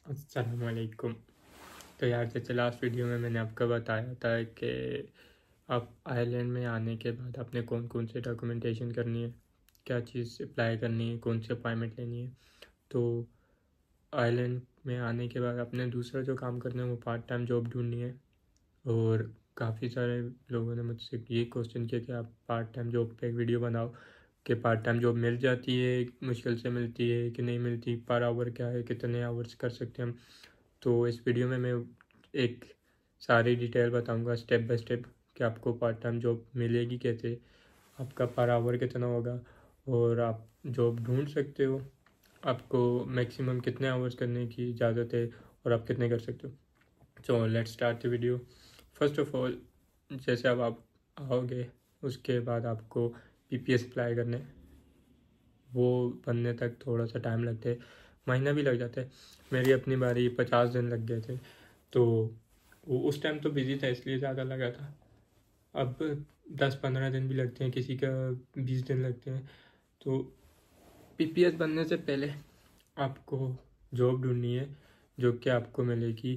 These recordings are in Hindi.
अस्सलामुअलैकुम। तो यार, जैसे लास्ट वीडियो में मैंने आपको बताया था कि आप आयरलैंड में आने के बाद आपने कौन कौन से डॉक्यूमेंटेशन करनी है, क्या चीज़ अप्लाई करनी है, कौन सी अपॉइंटमेंट लेनी है। तो आयरलैंड में आने के बाद आपने दूसरा जो काम करना है वो पार्ट टाइम जॉब ढूंढनी है। और काफ़ी सारे लोगों ने मुझसे ये क्वेश्चन किया कि आप पार्ट टाइम जॉब पे एक वीडियो बनाओ कि पार्ट टाइम जॉब मिल जाती है, मुश्किल से मिलती है कि नहीं मिलती, पर आवर क्या है, कितने आवर्स कर सकते हैं हम। तो इस वीडियो में मैं एक सारी डिटेल बताऊंगा स्टेप बाय स्टेप कि आपको पार्ट टाइम जॉब मिलेगी कैसे, आपका पर आवर कितना होगा और आप जॉब ढूंढ सकते हो, आपको मैक्सिमम कितने आवर्स करने की इजाज़त है और आप कितने कर सकते हो। So let's start the video. First of all, जैसे अब आप आओगे उसके बाद आपको पीपीएस अप्लाई करने, वो बनने तक थोड़ा सा टाइम लगता है, महीना भी लग जाता है। मेरी अपनी बारी 50 दिन लग गए थे। तो वो उस टाइम तो बिजी था इसलिए ज़्यादा लगा था। अब 10-15 दिन भी लगते हैं, किसी का 20 दिन लगते हैं। तो पीपीएस बनने से पहले आपको जॉब ढूंढनी है जो कि आपको मिलेगी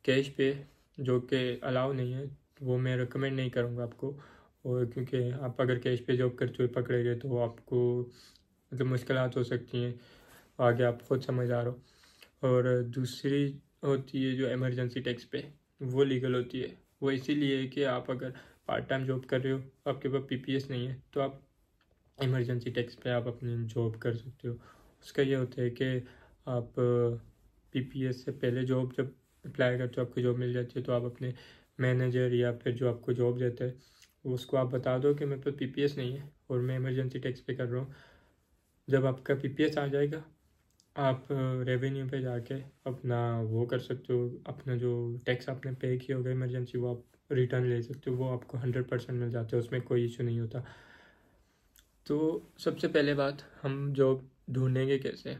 कैश पे, जो कि अलाउ नहीं है, वो मैं रिकमेंड नहीं करूँगा आपको। और क्योंकि आप अगर कैश पे जॉब करते हुए पकड़े गए तो आपको मतलब मुश्किलात हो सकती हैं, आगे आप खुद समझ आ रहे हो। और दूसरी होती है जो इमरजेंसी टैक्स पे, वो लीगल होती है। वो इसीलिए है कि आप अगर पार्ट टाइम जॉब कर रहे हो, आपके पास पीपीएस नहीं है, तो आप इमरजेंसी टैक्स पे आप अपनी जॉब कर सकते हो। उसका ये होता है कि आप पीपीएस से पहले जॉब जब अप्लाई करते हो, आपको जॉब मिल जाती है, तो आप अपने मैनेजर या फिर जो आपको जॉब देता है उसको आप बता दो कि मेरे पास पीपीएस नहीं है और मैं इमरजेंसी टैक्स पे कर रहा हूँ। जब आपका पीपीएस आ जाएगा, आप रेवेन्यू पे जाके अपना वो कर सकते हो, अपना जो टैक्स आपने पे किया होगा इमरजेंसी, वो आप रिटर्न ले सकते हो। वो आपको 100% मिल जाते हैं, उसमें कोई इशू नहीं होता। तो सबसे पहले बात, हम जॉब ढूंढेंगे कैसे,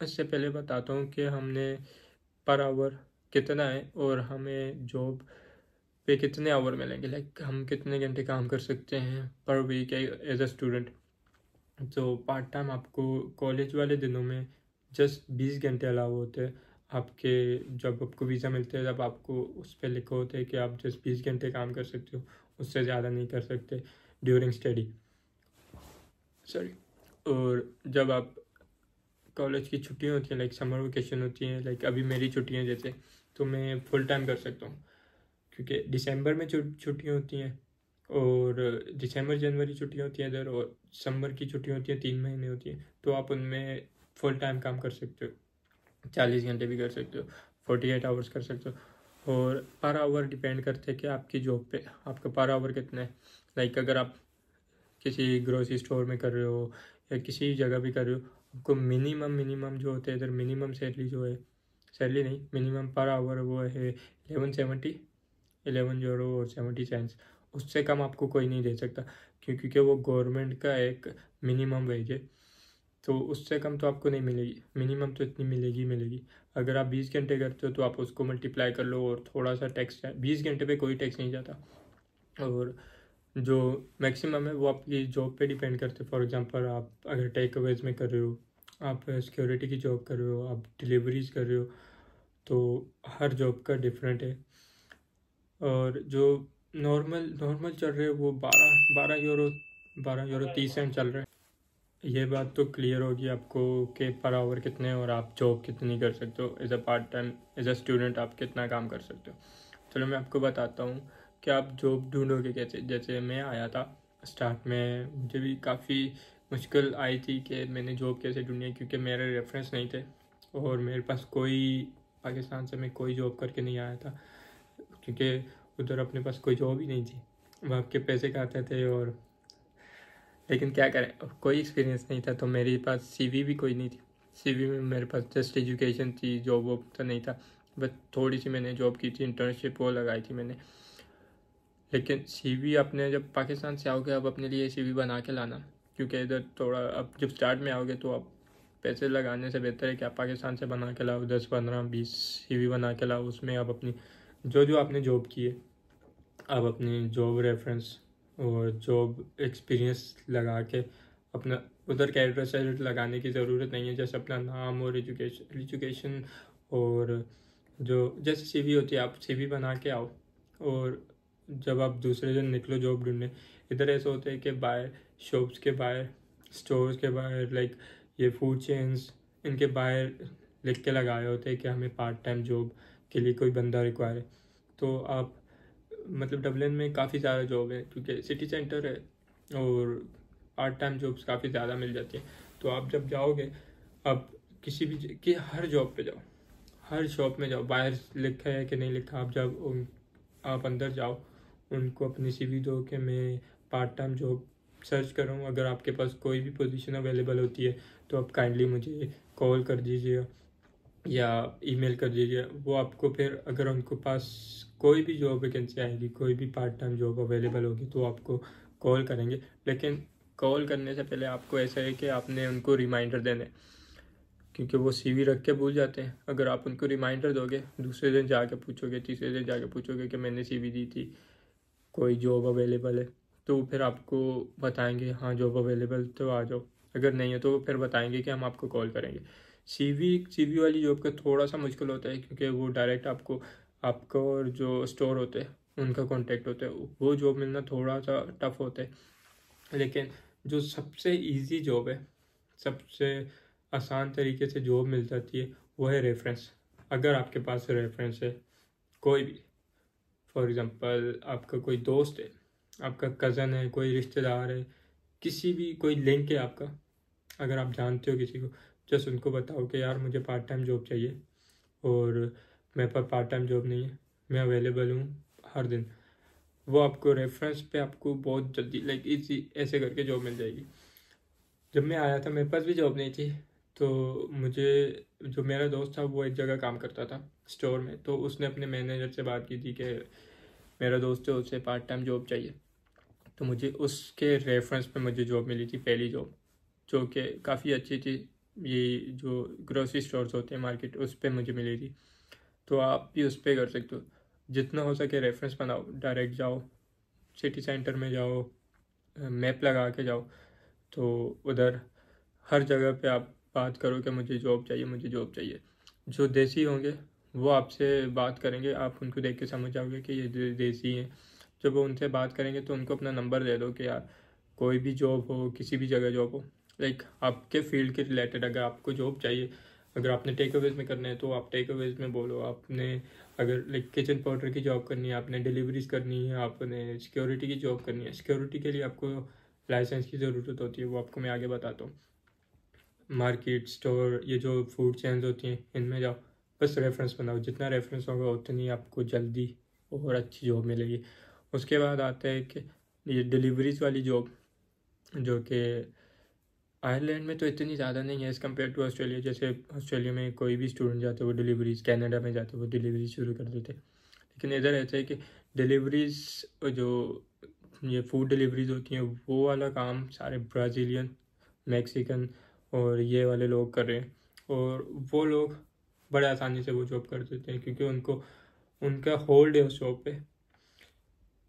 इससे पहले बताता हूँ कि हमने पर आवर कितना है और हमें जॉब पे कितने आवर मिलेंगे, लाइक हम कितने घंटे काम कर सकते हैं per week as a student. तो पार्ट टाइम आपको कॉलेज वाले दिनों में जस्ट 20 घंटे अलाउ होते हैं आपके। जब आपको वीज़ा मिलता है तब आपको उस पर लिखा होता है कि आप जस्ट 20 घंटे काम कर सकते हो, उससे ज़्यादा नहीं कर सकते ड्यूरिंग स्टडी, सॉरी। और जब आप कॉलेज की छुट्टियाँ होती हैं, लाइक समर वेकेशन होती हैं, लाइक अभी मेरी छुट्टियाँ जैसे, तो मैं फुल टाइम कर सकता हूँ क्योंकि दिसंबर में छुट्टियाँ होती हैं और दिसंबर जनवरी छुट्टियाँ होती हैं इधर, और समर की छुट्टियाँ होती हैं, 3 महीने होती हैं। तो आप उनमें फुल टाइम काम कर सकते हो, 40 घंटे भी कर सकते हो, 48 आवर्स कर सकते हो। और पर आवर डिपेंड करते हैं कि आपकी जॉब पे आपका पर आवर कितना है। लाइक अगर आप किसी ग्रोसरी स्टोर में कर रहे हो या किसी जगह भी कर रहे हो, आपको मिनिमम जो होते हैं इधर, मिनिमम सैलरी जो है, सैलरी नहीं, मिनिमम पर आवर वो है 1170, 11 यूरो और 70 सेंट्स। उससे कम आपको कोई नहीं दे सकता क्योंकि वो गवर्नमेंट का एक मिनिमम वेज है। तो उससे कम तो आपको नहीं मिलेगी, मिनिमम तो इतनी मिलेगी। अगर आप 20 घंटे करते हो तो आप उसको मल्टीप्लाई कर लो और थोड़ा सा टैक्स है, 20 घंटे पे कोई टैक्स नहीं जाता। और जो मैक्सिमम है वो आपकी जॉब पे डिपेंड करते हैं। फॉर एग्जांपल, आप अगर टेक अवेज में कर रहे हो, आप सिक्योरिटी की जॉब कर रहे हो, आप डिलीवरीज कर रहे हो, तो हर जॉब का डिफरेंट है। और जो नॉर्मल चल रहे हैं वो 12 यूरो 30 सेंट चल रहे हैं। ये बात तो क्लियर होगी आपको कि पर आवर कितने हैं और आप जॉब कितनी कर सकते हो as a part time, as a student आप कितना काम कर सकते हो। चलो मैं आपको बताता हूँ कि आप जॉब ढूंढोगे कैसे। जैसे मैं आया था स्टार्ट में, मुझे भी काफ़ी मुश्किल आई थी कि मैंने जॉब कैसे ढूंढी है, क्योंकि मेरे रेफरेंस नहीं थे और मेरे पास कोई, पाकिस्तान से मैं कोई जॉब करके नहीं आया था क्योंकि उधर अपने पास कोई जॉब ही नहीं थी, वहाँ के पैसे खाते थे। और लेकिन क्या करें, अब कोई एक्सपीरियंस नहीं था तो मेरे पास सीवी भी कोई नहीं थी। सीवी में मेरे पास जस्ट एजुकेशन थी, जॉब वॉब तो नहीं था, बस थोड़ी सी मैंने जॉब की थी, इंटर्नशिप वो लगाई थी मैंने। लेकिन सीवी अपने जब पाकिस्तान से आओगे अब अपने लिए सीवी बना के लाना, क्योंकि इधर थोड़ा अब जब स्टार्ट में आओगे तो आप पैसे लगाने से बेहतर है कि आप पाकिस्तान से बना के लाओ, 10-15-20 सीवी बना के लाओ। उसमें आप अपनी जो जो आपने जॉब की है, आप अपनी जॉब रेफरेंस और जॉब एक्सपीरियंस लगा के अपना, उधर कैरेक्टर सेलेक्ट लगाने की ज़रूरत नहीं है, जैसे अपना नाम और एजुकेशन और जो जैसे सीवी होती है, आप सीवी बना के आओ, और जब आप दूसरे दिन निकलो जॉब ढूंढने, इधर ऐसा होता है कि बाहर शॉप्स के बाहर, स्टोर्स के बाहर, लाइक ये फूड चेन्स, इनके बाहर लिख के लगाए होते हैं कि हमें पार्ट टाइम जॉब के लिए कोई बंदा रिक्वायर है। तो आप मतलब डबलिन में काफ़ी ज़्यादा जॉब है क्योंकि सिटी सेंटर है, और पार्ट टाइम जॉब्स काफ़ी ज़्यादा मिल जाती हैं। तो आप जब जाओगे, आप किसी भी कि हर जॉब पे जाओ, हर शॉप में जाओ, बाहर लिखा है कि नहीं लिखा, आप जब आप अंदर जाओ, उनको अपनी सीवी दो कि मैं पार्ट टाइम जॉब सर्च कर रहा हूँ, अगर आपके पास कोई भी पोजीशन अवेलेबल होती है तो आप काइंडली मुझे कॉल कर दीजिएगा या ईमेल कर दीजिए। वो आपको फिर अगर उनके पास कोई भी जॉब वैकेंसी आएगी, कोई भी पार्ट टाइम जॉब अवेलेबल होगी, तो आपको कॉल करेंगे। लेकिन कॉल करने से पहले आपको ऐसा है कि आपने उनको रिमाइंडर देने, क्योंकि वो सीवी रख के भूल जाते हैं। अगर आप उनको रिमाइंडर दोगे, दूसरे दिन जाके पूछोगे, तीसरे दिन जाके पूछोगे कि मैंने सीवी दी थी, कोई जॉब अवेलेबल है, तो फिर आपको बताएंगे हाँ जॉब अवेलेबल तो आ जाओ, अगर नहीं है तो फिर बताएंगे कि हम आपको कॉल करेंगे। सीवी वाली जॉब का थोड़ा सा मुश्किल होता है क्योंकि वो डायरेक्ट आपको और जो स्टोर होते हैं उनका कांटेक्ट होता है, वो जॉब मिलना थोड़ा सा टफ होता है। लेकिन जो सबसे इजी जॉब है, सबसे आसान तरीके से जॉब मिल जाती है, वो है रेफरेंस। अगर आपके पास रेफरेंस है कोई भी, फॉर एग्ज़ाम्पल आपका कोई दोस्त है, आपका कज़न है, कोई रिश्तेदार है, किसी भी कोई लिंक है आपका, अगर आप जानते हो किसी को, जस्ट उनको बताओ कि यार मुझे पार्ट टाइम जॉब चाहिए और मेरे पास पार्ट टाइम जॉब नहीं है, मैं अवेलेबल हूँ हर दिन। वो आपको रेफरेंस पे आपको बहुत जल्दी लाइक इजी ऐसे करके जॉब मिल जाएगी। जब मैं आया था मेरे पास भी जॉब नहीं थी, तो मुझे जो मेरा दोस्त था वो एक जगह काम करता था स्टोर में, तो उसने अपने मैनेजर से बात की थी कि मेरा दोस्त है, उसे पार्ट टाइम जॉब चाहिए। तो मुझे उसके रेफरेंस पे मुझे जॉब मिली थी, पहली जॉब, जो कि काफ़ी अच्छी थी। ये जो ग्रोसरी स्टोर्स होते हैं मार्केट, उस पर मुझे मिली थी। तो आप भी उस पर कर सकते हो। जितना हो सके रेफरेंस बनाओ, डायरेक्ट जाओ, सिटी सेंटर में जाओ, मैप लगा के जाओ, तो उधर हर जगह पे आप बात करो कि मुझे जॉब चाहिए, मुझे जॉब चाहिए। जो देसी होंगे वो आपसे बात करेंगे, आप उनको देख के समझ जाओगे कि ये देसी हैं। जब वो उनसे बात करेंगे तो उनको अपना नंबर दे दो कि यार कोई भी जॉब हो, किसी भी जगह जॉब हो, लाइक आपके फील्ड के रिलेटेड अगर आपको जॉब चाहिए, अगर आपने टेक अवेज में करना है तो आप टेक अवेज में बोलो, आपने अगर लाइक किचन पोर्टर की जॉब करनी है, आपने डिलीवरीज करनी है, आपने सिक्योरिटी की जॉब करनी है, सिक्योरिटी के लिए आपको लाइसेंस की ज़रूरत होती है, वो आपको मैं आगे बताता हूँ। मार्केट, स्टोर, ये जो फूड चेन्स होती हैं, इनमें जाओ, बस रेफरेंस बनाओ, जितना रेफरेंस होगा उतनी आपको जल्दी और अच्छी जॉब मिलेगी। उसके बाद आता है कि ये डिलीवरीज वाली जॉब, जो कि आयरलैंड में तो इतनी ज़्यादा नहीं है एज़ कम्पेयर टू ऑस्ट्रेलिया। जैसे ऑस्ट्रेलिया में कोई भी स्टूडेंट जाते वो डिलीवरीज, कनाडा में जाते वो डिलीवरीज शुरू कर देते, लेकिन इधर ऐसा है कि डिलीवरीज, जो ये फूड डिलीवरीज होती हैं, वो वाला काम सारे ब्राज़ीलियन, मैक्सिकन और ये वाले लोग कर रहे हैं। और वो लोग बड़े आसानी से वो जॉब कर देते हैं क्योंकि उनको उनका होल्ड है उस जॉब पे।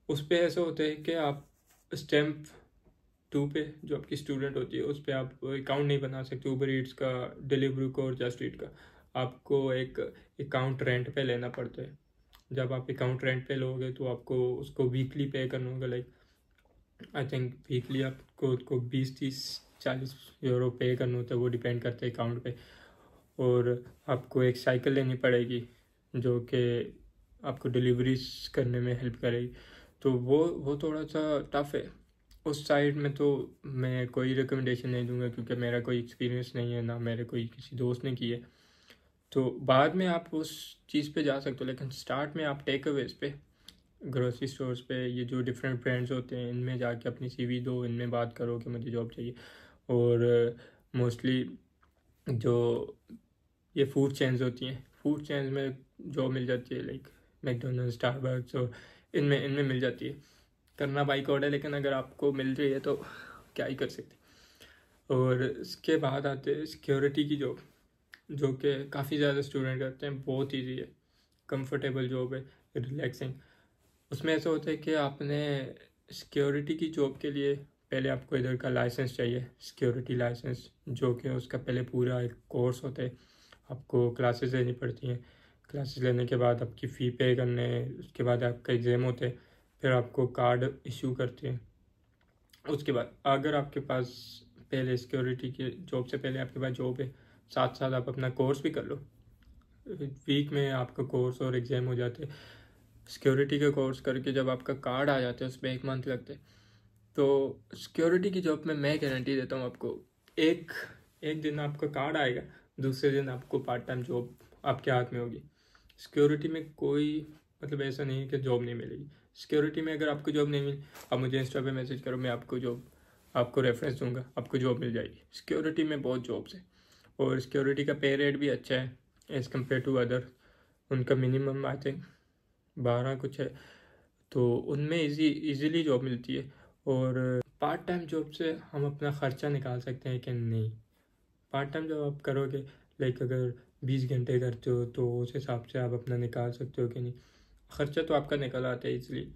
उस पे ऐसा होता है कि आप स्टैम्प 2 पे, जो आपकी स्टूडेंट होती है, उस पर आप अकाउंट नहीं बना सकते उबर ईट्स का, डिलीवरी का और जस्ट ईट का। आपको एक अकाउंट रेंट पे लेना पड़ता है। जब आप अकाउंट रेंट पे लोगे तो आपको उसको वीकली पे करना होगा, लाइक आई थिंक वीकली आपको उसको 20, 30, 40 यूरो पे करना होता है, वो डिपेंड करता है अकाउंट पे। और आपको एक साइकिल लेनी पड़ेगी जो कि आपको डिलीवरीज करने में हेल्प करेगी। तो वो थोड़ा सा टफ है उस साइड में। तो मैं कोई रिकमेंडेशन नहीं दूंगा क्योंकि मेरा कोई एक्सपीरियंस नहीं है, ना मेरे कोई किसी दोस्त ने की है। तो बाद में आप उस चीज़ पे जा सकते हो, लेकिन स्टार्ट में आप टेक अवेज पे, ग्रोसरी स्टोर्स पे, ये जो डिफरेंट ब्रांड्स होते हैं, इनमें जाके अपनी सीवी दो, इनमें बात करो कि मुझे जॉब चाहिए। और मोस्टली जो ये फूड चेन्स होती हैं, फूड चेन्स में जॉब मिल जाती है, लाइक मैकडोनल्ड्स, स्टारबक्स, और इनमें इनमें मिल जाती है। करना बाइक ऑर्डर, लेकिन अगर आपको मिल रही है तो क्या ही कर सकते। और इसके बाद आते हैं सिक्योरिटी की जॉब, जो कि काफ़ी ज़्यादा स्टूडेंट करते हैं, बहुत ईजी है, कंफर्टेबल जॉब है, रिलैक्सिंग। उसमें ऐसा होता है कि आपने सिक्योरिटी की जॉब के लिए पहले आपको इधर का लाइसेंस चाहिए, सिक्योरिटी लाइसेंस, जो कि उसका पहले पूरा एक कोर्स होता है। आपको क्लासेस लेनी पड़ती हैं। क्लासेस लेने के बाद आपकी फ़ी पे करने, उसके बाद आपका एग्ज़ाम होते हैं, फिर आपको कार्ड इशू करते हैं। उसके बाद अगर आपके पास पहले सिक्योरिटी की जॉब से पहले आपके पास जॉब है, साथ साथ आप अपना कोर्स भी कर लो, वीक में आपका कोर्स और एग्ज़ाम हो जाते। सिक्योरिटी का कोर्स करके जब आपका कार्ड आ जाता है उसमें 1 मंथ लगते। तो सिक्योरिटी की जॉब में मैं गारंटी देता हूँ आपको, एक एक दिन आपका कार्ड आएगा, दूसरे दिन आपको पार्ट टाइम जॉब आपके हाथ में होगी। सिक्योरिटी में कोई मतलब ऐसा नहीं है कि जॉब नहीं मिलेगी। सिक्योरिटी में अगर आपको जॉब नहीं मिली, आप मुझे इंस्टा पे मैसेज करो, मैं आपको रेफरेंस दूंगा, आपको जॉब मिल जाएगी। सिक्योरिटी में बहुत जॉब्स है और सिक्योरिटी का पे रेट भी अच्छा है एज़ कम्पेयर टू अदर। उनका मिनिमम आई थिंक 12 कुछ है, तो उनमें इजीली जॉब मिलती है। और पार्ट टाइम जॉब से हम अपना ख़र्चा निकाल सकते हैं कि नहीं। पार्ट टाइम जॉब आप करोगे, लाइक अगर 20 घंटे करते हो तो उस हिसाब से आप अपना निकाल सकते हो कि नहीं। ख़र्चा तो आपका निकल आता है ईज़िली।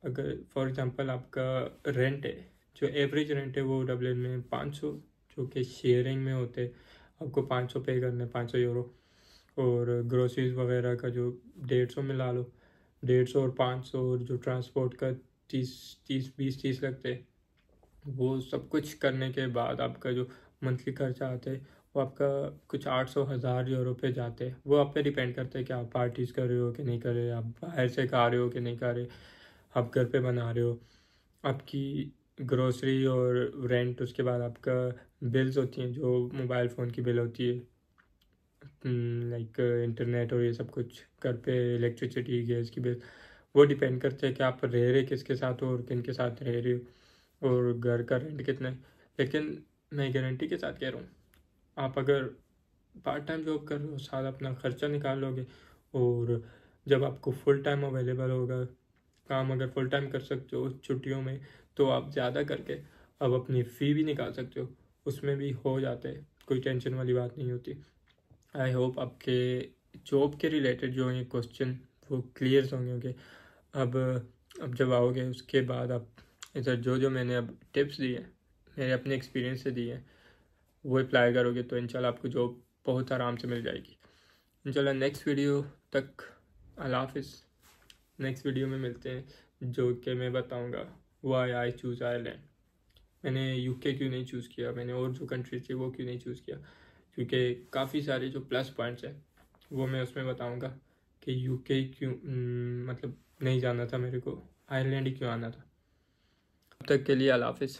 अगर फॉर एग्ज़ाम्पल आपका रेंट है, जो एवरेज रेंट है वो डब्लिन में 500, जो कि शेयरिंग में होते, आपको 500 पे करने, 500 यूरो। और ग्रोसरीज वगैरह का जो 150 मिला लो, 150 और 500, और जो ट्रांसपोर्ट का 30 लगते, वो सब कुछ करने के बाद आपका जो मंथली खर्चा आता है वो आपका कुछ 800-1000 यूरो पे जाते हैं। वो आप पे डिपेंड करता है कि आप पार्टीज कर रहे हो कि नहीं कर रहे, आप बाहर से खा रहे हो कि नहीं खा रहे, आप घर पे बना रहे हो। आपकी ग्रोसरी और रेंट, उसके बाद आपका बिल्स होती हैं, जो मोबाइल फ़ोन की बिल होती है, लाइक इंटरनेट और ये सब कुछ, घर पे इलेक्ट्रिसिटी गैस की बिल, वो डिपेंड करता है कि आप रह रहे किसके साथ हो और किन के साथ रह रहे हो और घर का रेंट कितना है। लेकिन मैं गारंटी के साथ कह रहा हूँ, आप अगर पार्ट टाइम जॉब कर रहे हो, साथ अपना खर्चा निकाल लोगे, और जब आपको फुल टाइम अवेलेबल होगा, काम अगर फुल टाइम कर सकते हो छुट्टियों में, तो आप ज़्यादा करके अब अपनी फ़ी भी निकाल सकते हो, उसमें भी हो जाता है, कोई टेंशन वाली बात नहीं होती। आई होप आपके जॉब के रिलेटेड जो ये क्वेश्चन वो क्लियर होंगे। अब जब आओगे उसके बाद आप इधर जो मैंने अब टिप्स दिए, मेरे अपने एक्सपीरियंस से दिए, वो अप्लाई करोगे तो इंशाल्लाह आपको जॉब बहुत आराम से मिल जाएगी। इंशाल्लाह नेक्स्ट वीडियो तक अल्लाह हाफिज़। नेक्स्ट वीडियो में मिलते हैं, जो कि मैं बताऊंगा व्हाई आई चूज़ आयरलैंड। मैंने यूके क्यों नहीं चूज़ किया, मैंने और जो कंट्रीज थी वो क्यों नहीं चूज़ किया, क्योंकि काफ़ी सारे जो प्लस पॉइंट्स हैं वो मैं उसमें बताऊंगा कि यूके क्यों मतलब नहीं जाना था मेरे को, आयरलैंड ही क्यों आना था। अब तक के लिए अल्लाह हाफिज़।